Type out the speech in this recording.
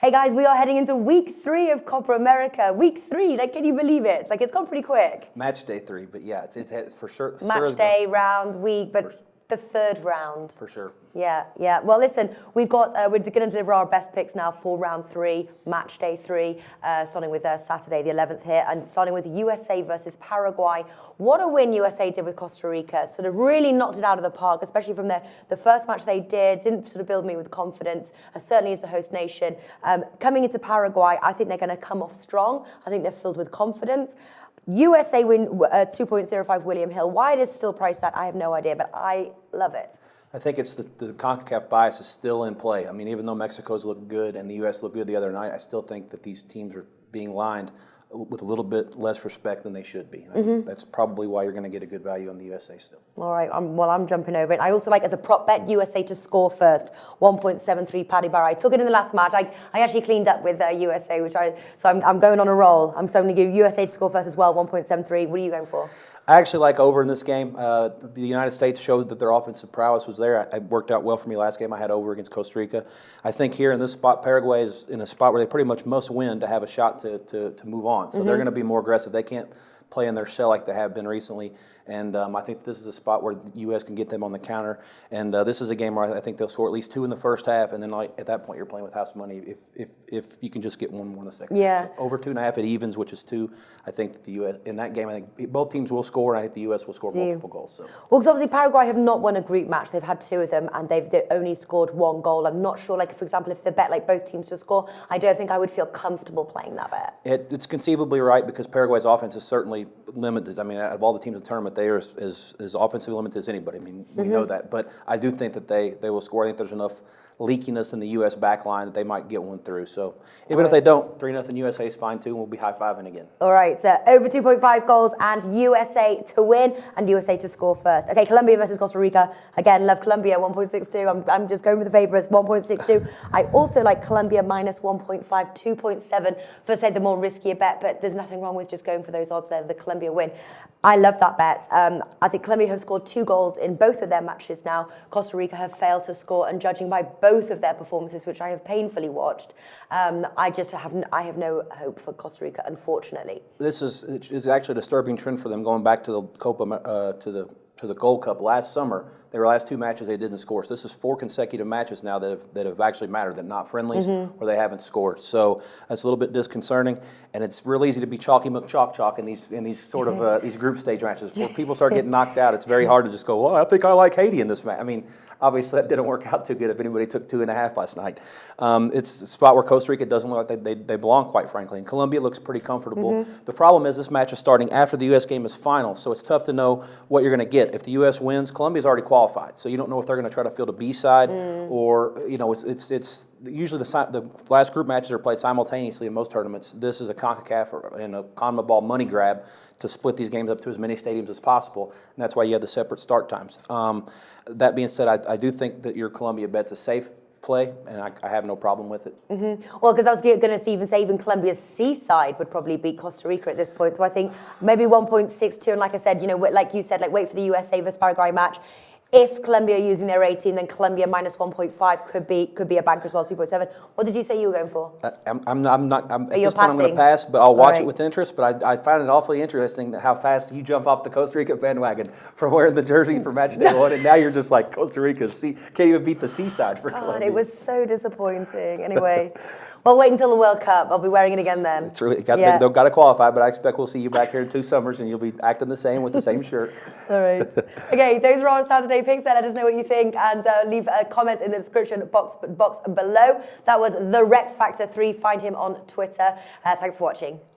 Hey guys, we are heading into week 3 of Copa America. Week 3, like, can you believe it? It's gone pretty quick. Match day 3, but yeah, it's for sure. Match day, round, week, but the third round. For sure. Yeah. Well, listen, we're going to deliver our best picks now for round 3, match day 3, starting with Saturday the 11th here, and starting with USA versus Paraguay. What a win USA did with Costa Rica. Sort of really knocked it out of the park, especially from the first match they didn't sort of build me with confidence, certainly as the host nation. Coming into Paraguay, I think they're going to come off strong. I think they're filled with confidence. USA win 2.05 William Hill. Why it is still priced that, I have no idea, but I love it. I think it's the CONCACAF bias is still in play. I mean, even though Mexico's looked good and the U.S. looked good the other night, I still think that these teams are being lined with a little bit less respect than they should be. That's probably why you're going to get a good value on the USA still. All right, I'm jumping over it. I also like, as a prop bet, USA to score first, 1.73 Paddy Barr. I took it in the last match. I actually cleaned up with USA, so I'm going on a roll. I'm going to give USA to score first as well, 1.73. What are you going for? I actually like over in this game. The United States showed that their offensive prowess was there. It worked out well for me last game. I had over against Costa Rica. I think here in this spot, Paraguay is in a spot where they pretty much must win to have a shot to move on. So they're going to be more aggressive. They can't play in their shell like they have been recently. And I think this is a spot where the U.S. can get them on the counter. And this is a game where I think they'll score at least 2 in the first half. And then at that point, you're playing with house money if you can just get one more in the second. Yeah. Over 2.5 it evens, which is 2. I think that the U.S. in that game, I think both teams will score, and I think the U.S. will score multiple goals. So. Well, because obviously Paraguay have not won a group match. They've had 2 of them, and they've only scored 1 goal. I'm not sure, like, for example, if the bet, like, both teams to score, I don't think I would feel comfortable playing that bet. It's conceivably right because Paraguay's offense is certainly limited. I mean, out of all the teams in the tournament, they are as offensively limited as anybody. I mean, we know that. But I do think that they will score. I think there's enough leakiness in the U.S. back line that they might get one through. So even if they don't, 3-0 USA is fine too, and we'll be high-fiving again. All right, so over 2.5 goals and USA to win and USA to score first. Okay, Colombia versus Costa Rica. Again, love Colombia, 1.62. I'm just going with the favourites, 1.62. I also like Colombia minus 1.5, 2.7 for, say, the more riskier bet, but there's nothing wrong with just going for those odds there, the Colombia win. I love that bet. I think Colombia have scored 2 goals in both of their matches now. Costa Rica have failed to score, and judging by both of their performances, which I have painfully watched, I have no hope for Costa Rica, unfortunately. This is actually a disturbing trend for them going back to the Copa to the Gold Cup last summer. Their last 2 matches they didn't score. So this is 4 consecutive matches now that have actually mattered. They're not friendlies or they haven't scored. So that's a little bit disconcerting. And it's real easy to be chalky chalk in these sort of these group stage matches. Where people start getting knocked out, it's very hard to just go, well, I think I like Haiti in this match. I mean, obviously that didn't work out too good if anybody took 2.5 last night. It's a spot where Costa Rica doesn't look like they belong, quite frankly. And Colombia looks pretty comfortable. The problem is this match is starting after the U.S. game is final, so it's tough to know what you're going to get. If the U.S. wins, Colombia's already qualified, so you don't know if they're going to try to field a B side or, you know, it's usually the last group matches are played simultaneously in most tournaments. This is a CONCACAF and a CONMEBOL money grab to split these games up to as many stadiums as possible, and that's why you have the separate start times. That being said, I do think that your Colombia bet's a safe play, and I have no problem with it. Well, because I was going to even say Colombia's C side would probably beat Costa Rica at this point. So I think maybe 1.62, and like I said, you know, like you said, like wait for the USA versus Paraguay match. If Colombia are using their 18, then Colombia minus 1.5 could be a banker as well, 2.7. What did you say you were going for? I'm not. At this point, I'm going to pass, but I'll watch it with interest. But I find it awfully interesting how fast you jump off the Costa Rica bandwagon from wearing the jersey for match day 1, and now you're just like Costa Rica can't even beat the seaside for Colombia. God, it was so disappointing. Anyway. Well, wait until the World Cup. I'll be wearing it again then. It's really, they've got to qualify, but I expect we'll see you back here in 2 summers, and you'll be acting the same with the same shirt. All right. Okay, those are our Saturday picks. Let us know what you think, and leave a comment in the description box below. That was the Rex Factor 3. Find him on Twitter. Thanks for watching.